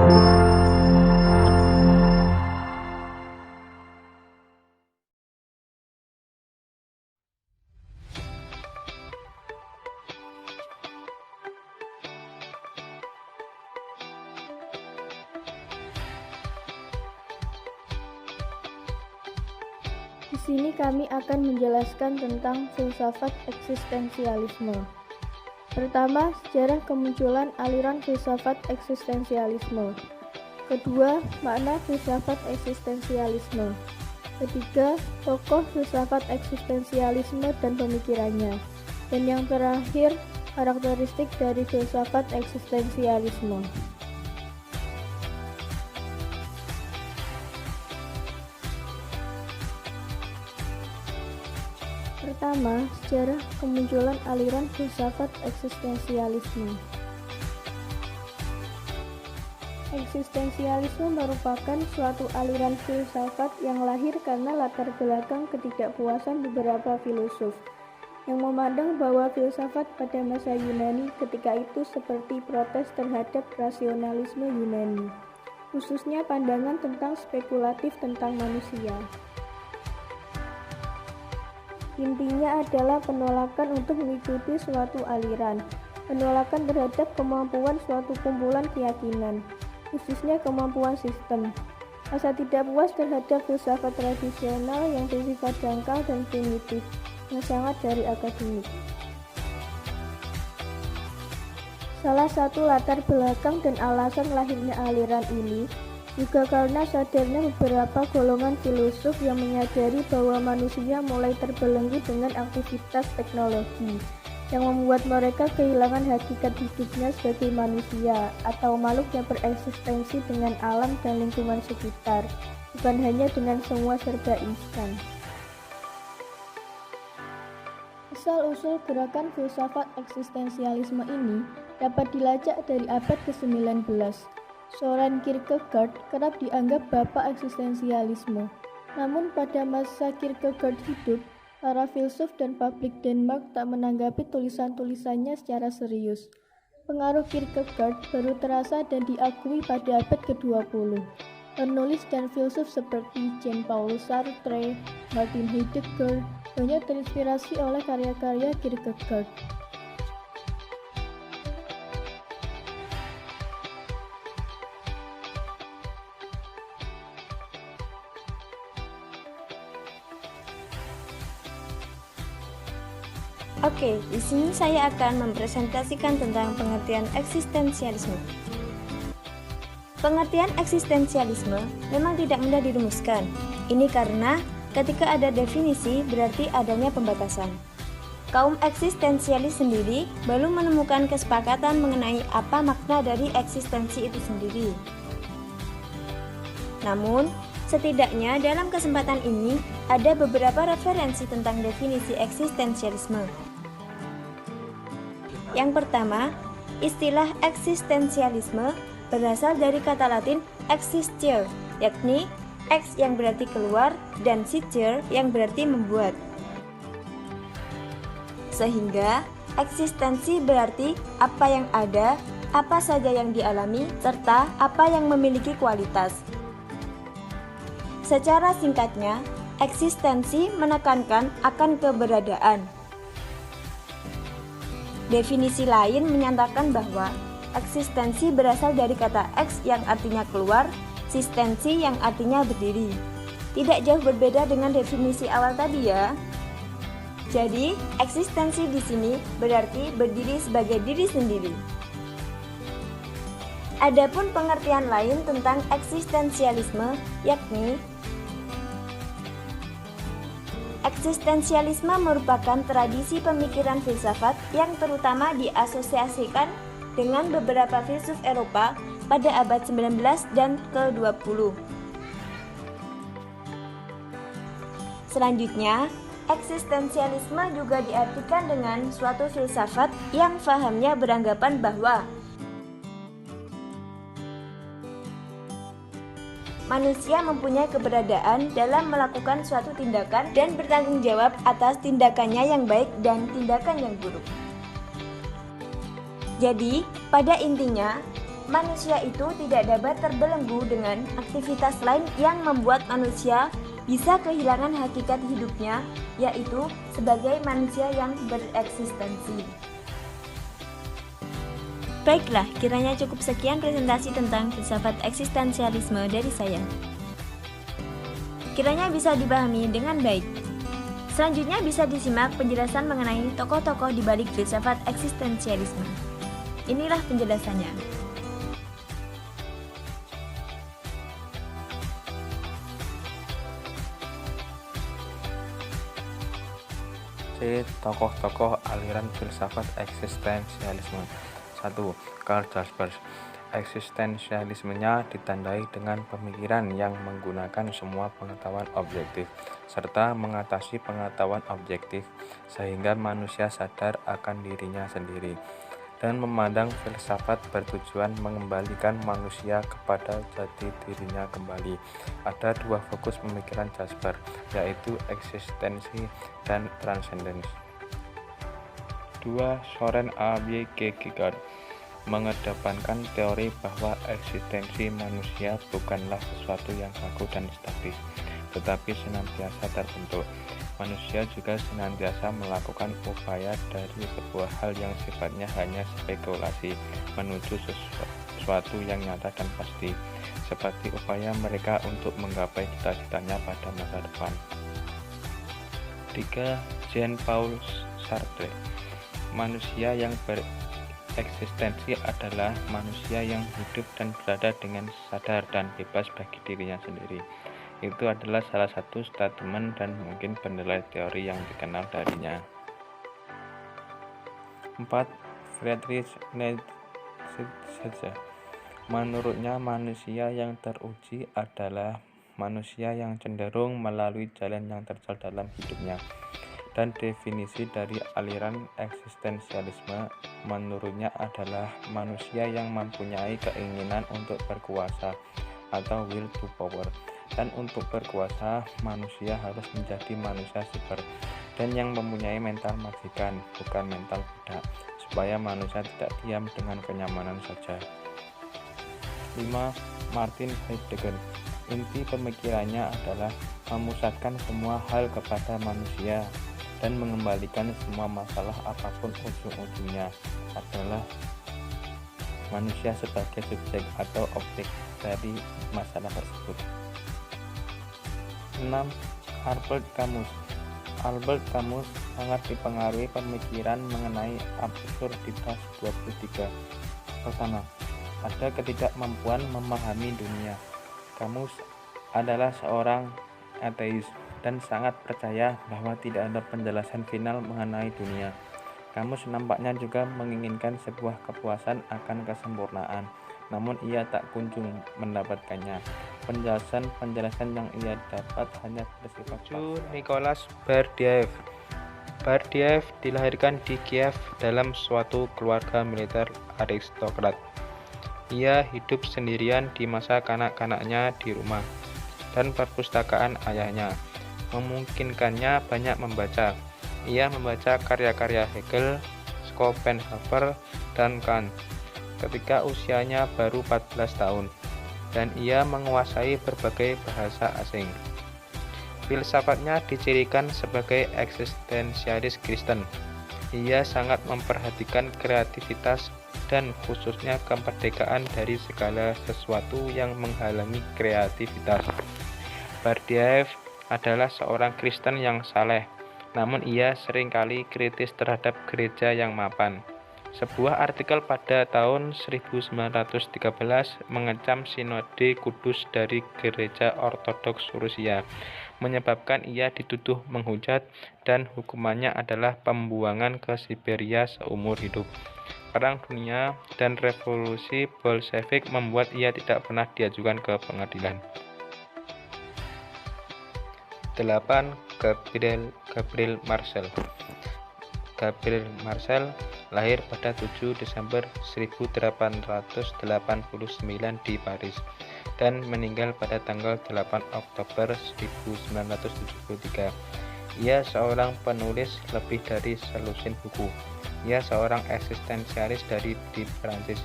Di sini kami akan menjelaskan tentang filsafat eksistensialisme. Pertama, sejarah kemunculan aliran filsafat eksistensialisme. Kedua, makna filsafat eksistensialisme. Ketiga, tokoh filsafat eksistensialisme dan pemikirannya. Dan yang terakhir, karakteristik dari filsafat eksistensialisme. Pertama, sejarah kemunculan aliran filsafat eksistensialisme. Eksistensialisme merupakan suatu aliran filsafat yang lahir karena latar belakang ketidakpuasan beberapa filosof yang memandang bahwa filsafat pada masa Yunani ketika itu seperti protes terhadap rasionalisme Yunani, khususnya pandangan tentang spekulatif tentang manusia. Intinya adalah penolakan untuk mengikuti suatu aliran, penolakan terhadap kemampuan suatu kumpulan keyakinan, khususnya kemampuan sistem. Rasa tidak puas terhadap filsafat tradisional yang bersifat dangkal dan primitif, yang sangat dari akademik. Salah satu latar belakang dan alasan lahirnya aliran ini juga karena sadarnya beberapa golongan filosof yang menyadari bahwa manusia mulai terbelenggu dengan aktivitas teknologi yang membuat mereka kehilangan hakikat hidupnya sebagai manusia atau makhluk yang bereksistensi dengan alam dan lingkungan sekitar, bukan hanya dengan semua serba instan. Asal-usul gerakan filsafat eksistensialisme ini dapat dilacak dari abad ke-19. Søren Kierkegaard kerap dianggap bapak eksistensialisme. Namun pada masa Kierkegaard hidup, para filsuf dan publik Denmark tak menanggapi tulisan-tulisannya secara serius. Pengaruh Kierkegaard baru terasa dan diakui pada abad ke-20. Penulis dan filsuf seperti Jean-Paul Sartre, Martin Heidegger banyak terinspirasi oleh karya-karya Kierkegaard. Oke, di sini saya akan mempresentasikan tentang pengertian eksistensialisme. Pengertian eksistensialisme memang tidak mudah dirumuskan. Ini karena ketika ada definisi berarti adanya pembatasan. Kaum eksistensialis sendiri belum menemukan kesepakatan mengenai apa makna dari eksistensi itu sendiri. Namun, setidaknya dalam kesempatan ini ada beberapa referensi tentang definisi eksistensialisme. Yang pertama, istilah eksistensialisme berasal dari kata Latin existere, yakni ex yang berarti keluar dan sitere yang berarti membuat. Sehingga eksistensi berarti apa yang ada, apa saja yang dialami, serta apa yang memiliki kualitas. Secara singkatnya, eksistensi menekankan akan keberadaan. Definisi lain menyatakan bahwa eksistensi berasal dari kata ex yang artinya keluar, sistensi yang artinya berdiri. Tidak jauh berbeda dengan definisi awal tadi ya. Jadi, eksistensi di sini berarti berdiri sebagai diri sendiri. Adapun pengertian lain tentang eksistensialisme yakni eksistensialisme merupakan tradisi pemikiran filsafat yang terutama diasosiasikan dengan beberapa filsuf Eropa pada abad 19 dan ke-20. Selanjutnya, eksistensialisme juga diartikan dengan suatu filsafat yang fahamnya beranggapan bahwa manusia mempunyai keberadaan dalam melakukan suatu tindakan dan bertanggung jawab atas tindakannya yang baik dan tindakan yang buruk. Jadi, pada intinya, manusia itu tidak dapat terbelenggu dengan aktivitas lain yang membuat manusia bisa kehilangan hakikat hidupnya, yaitu sebagai manusia yang bereksistensi. Baiklah, kiranya cukup sekian presentasi tentang filsafat eksistensialisme dari saya. Kiranya bisa dipahami dengan baik. Selanjutnya bisa disimak penjelasan mengenai tokoh-tokoh di balik filsafat eksistensialisme. Inilah penjelasannya. Tokoh-tokoh aliran filsafat eksistensialisme. 1. Karl Jaspers. Eksistensialismenya ditandai dengan pemikiran yang menggunakan semua pengetahuan objektif serta mengatasi pengetahuan objektif sehingga manusia sadar akan dirinya sendiri dan memandang filsafat bertujuan mengembalikan manusia kepada jati dirinya kembali. Ada dua fokus pemikiran Jaspers, yaitu eksistensi dan transcendensi. 2. Søren A.W. Kierkegaard mengedepankan teori bahwa eksistensi manusia bukanlah sesuatu yang kaku dan statis, tetapi senantiasa terbentuk. Manusia juga senantiasa melakukan upaya dari sebuah hal yang sifatnya hanya spekulasi menuju sesuatu yang nyata dan pasti, seperti upaya mereka untuk menggapai cita-citanya pada masa depan. 3. Jean-Paul Sartre. Manusia yang bereksistensi adalah manusia yang hidup dan berada dengan sadar dan bebas bagi dirinya sendiri. Itu adalah salah satu statement dan mungkin penilai teori yang dikenal darinya. 4. Friedrich Nietzsche. Menurutnya manusia yang teruji adalah manusia yang cenderung melalui jalan yang terjal dalam hidupnya. Dan definisi dari aliran eksistensialisme menurutnya adalah manusia yang mempunyai keinginan untuk berkuasa atau will to power. Dan untuk berkuasa, manusia harus menjadi manusia super dan yang mempunyai mental majikan, bukan mental budak, supaya manusia tidak diam dengan kenyamanan saja. 5. Martin Heidegger. Inti pemikirannya adalah memusatkan semua hal kepada manusia dan mengembalikan semua masalah apapun ujung-ujungnya adalah manusia sebagai subjek atau objek dari masalah tersebut. 6. Albert Camus. Albert Camus sangat dipengaruhi pemikiran mengenai absurditas 23. Pertama, ada ketidakmampuan memahami dunia. Camus adalah seorang ateis dan sangat percaya bahwa tidak ada penjelasan final mengenai dunia. Camus nampaknya juga menginginkan sebuah kepuasan akan kesempurnaan, namun ia tak kunjung mendapatkannya. Penjelasan yang ia dapat hanya bersifat 7. Nicolas Berdyaev. Berdyaev dilahirkan di Kiev dalam suatu keluarga militer aristokrat. Ia hidup sendirian di masa kanak-kanaknya di rumah dan perpustakaan ayahnya memungkinkannya banyak membaca. Ia membaca karya-karya Hegel, Schopenhauer, dan Kant ketika usianya baru 14 tahun, dan ia menguasai berbagai bahasa asing. Filsafatnya dicirikan sebagai eksistensialis Kristen. Ia sangat memperhatikan kreativitas dan khususnya kemerdekaan dari segala sesuatu yang menghalangi kreativitas. Berdyaev adalah seorang Kristen yang saleh, namun ia seringkali kritis terhadap gereja yang mapan. Sebuah artikel pada tahun 1913 mengecam sinode kudus dari gereja ortodoks Rusia, menyebabkan ia dituduh menghujat dan hukumannya adalah pembuangan ke Siberia seumur hidup. Perang Dunia dan revolusi Bolshevik membuat ia tidak pernah diajukan ke pengadilan. 8. Gabriel Marcel. Gabriel Marcel lahir pada 7 Desember 1889 di Paris dan meninggal pada tanggal 8 Oktober 1973. Ia seorang penulis lebih dari selusin buku. Ia seorang eksistensialis di Prancis.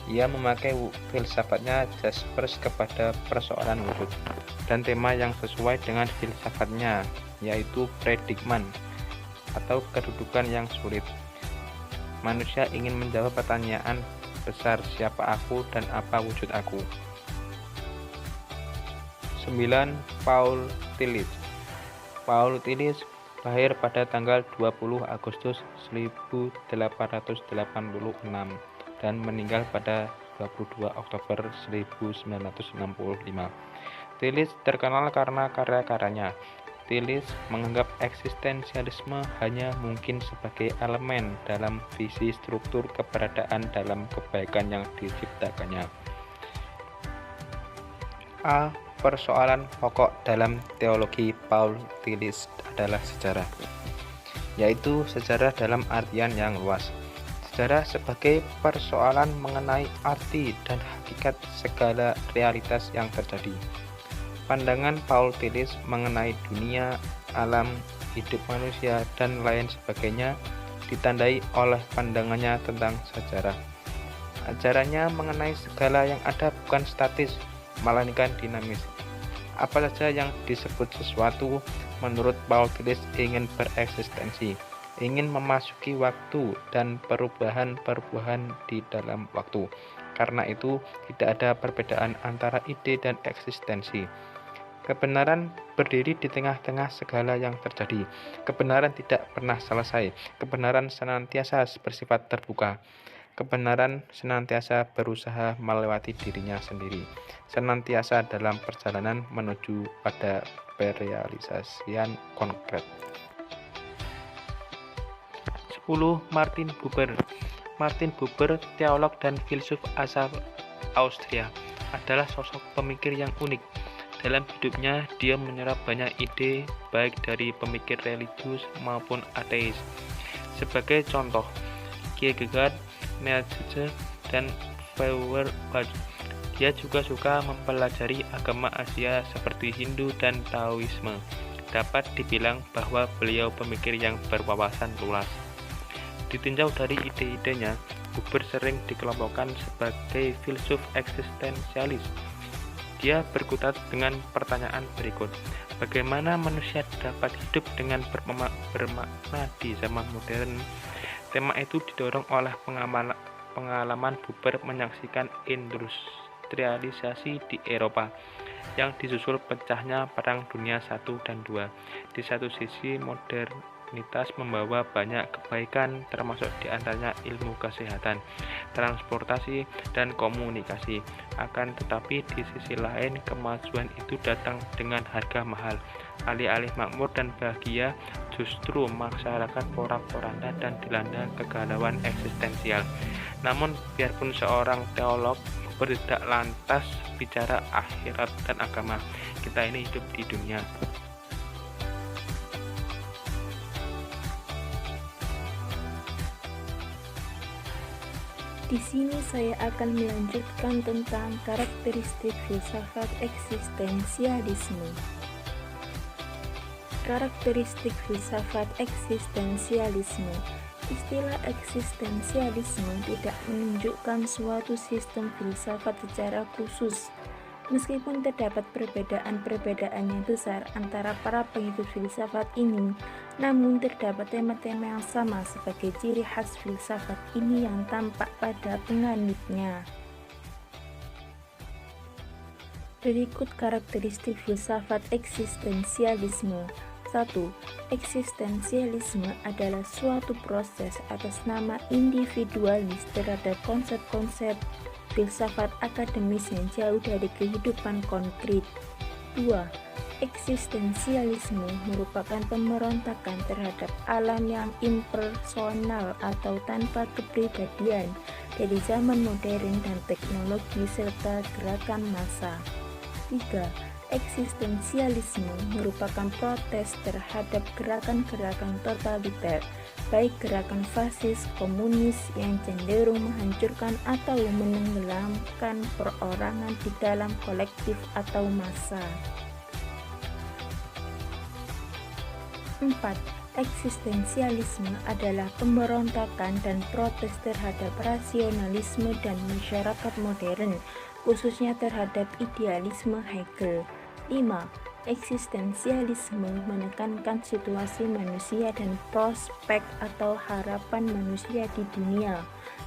Ia memakai filsafatnya Jaspers kepada persoalan wujud dan tema yang sesuai dengan filsafatnya, yaitu predikament atau kedudukan yang sulit. Manusia ingin menjawab pertanyaan besar, siapa aku dan apa wujud aku. 9. Paul Tillich. Paul Tillich lahir pada tanggal 20 Agustus 1886 dan meninggal pada 22 Oktober 1965. Tillich terkenal karena karya-karyanya. Tillich menganggap eksistensialisme hanya mungkin sebagai elemen dalam visi struktur keberadaan dalam kebaikan yang diciptakannya. A. Persoalan pokok dalam teologi Paul Tillich adalah sejarah, yaitu sejarah dalam artian yang luas. Sejarah sebagai persoalan mengenai arti dan hakikat segala realitas yang terjadi. Pandangan Paul Tillich mengenai dunia, alam, hidup manusia, dan lain sebagainya ditandai oleh pandangannya tentang sejarah. Ajarannya mengenai segala yang ada bukan statis, melainkan dinamis. Apa saja yang disebut sesuatu, menurut Paul Tillich ingin bereksistensi, ingin memasuki waktu dan perubahan-perubahan di dalam waktu. Karena itu, tidak ada perbedaan antara ide dan eksistensi. Kebenaran berdiri di tengah-tengah segala yang terjadi. Kebenaran tidak pernah selesai. Kebenaran senantiasa bersifat terbuka. Kebenaran senantiasa berusaha melewati dirinya sendiri, senantiasa dalam perjalanan menuju pada perealisasian konkret. 10. Martin Buber. Martin Buber, teolog dan filsuf asal Austria, adalah sosok pemikir yang unik. Dalam hidupnya, dia menyerap banyak ide, baik dari pemikir religius maupun ateis. Sebagai contoh, Kierkegaard, Nietzsche, dan Feuerbach. Dia juga suka mempelajari agama Asia seperti Hindu dan Taoisme. Dapat dibilang bahwa beliau pemikir yang berwawasan luas. Ditinjau dari ide-idenya, Buber sering dikelompokkan sebagai filsuf eksistensialis. Dia berkutat dengan pertanyaan berikut: bagaimana manusia dapat hidup dengan bermakna di zaman modern? Tema itu didorong oleh pengalaman Buber menyaksikan industrialisasi di Eropa yang disusul pecahnya Perang Dunia I dan II. Di satu sisi, modernitas membawa banyak kebaikan, termasuk diantaranya ilmu kesehatan, transportasi, dan komunikasi. Akan tetapi di sisi lain, kemajuan itu datang dengan harga mahal. Alih-alih makmur dan bahagia, justru masyarakat porak-poranda dan dilanda kegalauan eksistensial. Namun, biarpun seorang teolog tidak lantas bicara akhirat dan agama, kita ini hidup di dunia. Di sini saya akan melanjutkan tentang karakteristik filsafat eksistensialisme. Karakteristik filsafat eksistensialisme. Istilah eksistensialisme tidak menunjukkan suatu sistem filsafat secara khusus. Meskipun terdapat perbedaan-perbedaan yang besar antara para pengikut filsafat ini, namun terdapat tema-tema yang sama sebagai ciri khas filsafat ini yang tampak pada penganutnya. Berikut karakteristik filsafat eksistensialisme. 1. Eksistensialisme adalah suatu proses atas nama individualis terhadap konsep-konsep filsafat akademis yang jauh dari kehidupan konkret. 2. Eksistensialisme merupakan pemberontakan terhadap alam yang impersonal atau tanpa kepribadian dari zaman modern dan teknologi serta gerakan massa. 3. Eksistensialisme merupakan protes terhadap gerakan-gerakan totaliter, baik gerakan fasis, komunis yang cenderung menghancurkan atau menenggelamkan perorangan di dalam kolektif atau massa. 4. Eksistensialisme adalah pemberontakan dan protes terhadap rasionalisme dan masyarakat modern, khususnya terhadap idealisme Hegel. 5. Eksistensialisme menekankan situasi manusia dan prospek atau harapan manusia di dunia.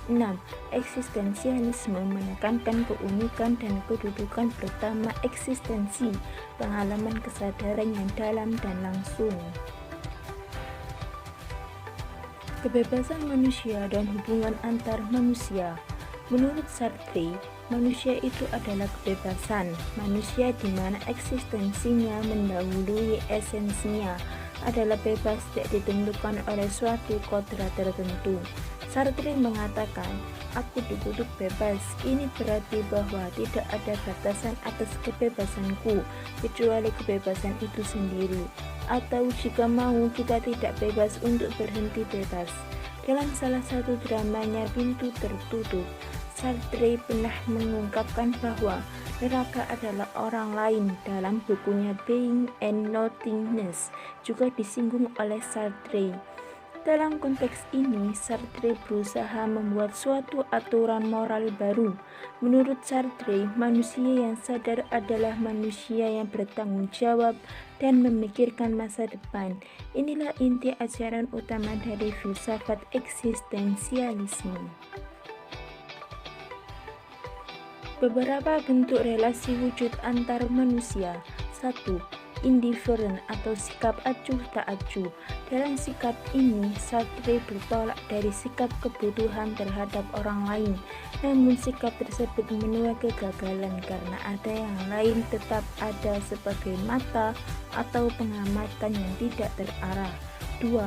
6. Eksistensialisme menekankan keunikan dan kedudukan pertama eksistensi, pengalaman kesadaran yang dalam dan langsung. Kebebasan manusia dan hubungan antar manusia. Menurut Sartre, manusia itu adalah kebebasan. Manusia di mana eksistensinya mendahului esensinya adalah bebas tidak ditentukan oleh suatu kodrat tertentu. Sartre mengatakan, aku dikutuk bebas. Ini berarti bahwa tidak ada batasan atas kebebasanku, kecuali kebebasan itu sendiri. Atau jika mau, kita tidak bebas untuk berhenti bebas. Dalam salah satu dramanya Pintu Tertutup, Sartre pernah mengungkapkan bahwa neraka adalah orang lain. Dalam bukunya Being and Nothingness juga disinggung oleh Sartre. Dalam konteks ini, Sartre berusaha membuat suatu aturan moral baru. Menurut Sartre, manusia yang sadar adalah manusia yang bertanggung jawab dan memikirkan masa depan. Inilah inti ajaran utama dari filsafat eksistensialisme. Beberapa bentuk relasi wujud antar manusia. 1. Indifferent atau sikap acuh tak acuh. Dalam sikap ini, Sartre bertolak dari sikap kebutuhan terhadap orang lain. Namun sikap tersebut menuai kegagalan karena ada yang lain tetap ada sebagai mata atau pengamatan yang tidak terarah. 2.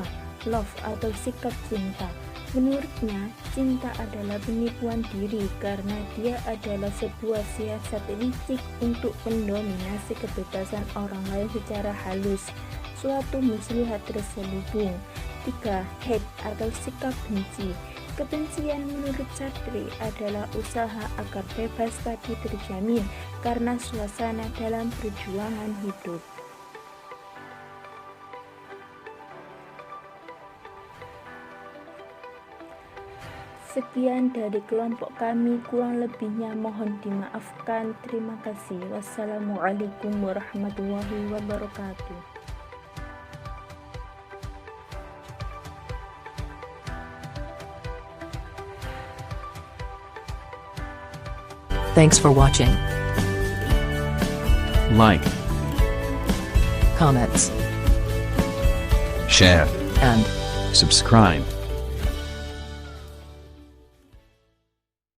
Love atau sikap cinta. Menurutnya, cinta adalah penipuan diri karena dia adalah sebuah siasat licik untuk mendominasi kebebasan orang lain secara halus, suatu muslihat terselubung. 3. Hate atau sikap benci. Kebencian menurut Sartre adalah usaha agar bebas tadi terjamin karena suasana dalam perjuangan hidup. Sekian dari kelompok kami, kurang lebihnya mohon dimaafkan. Terima kasih. Wassalamualaikum warahmatullahi wabarakatuh. Thanks for watching. Like, Comments share, and subscribe.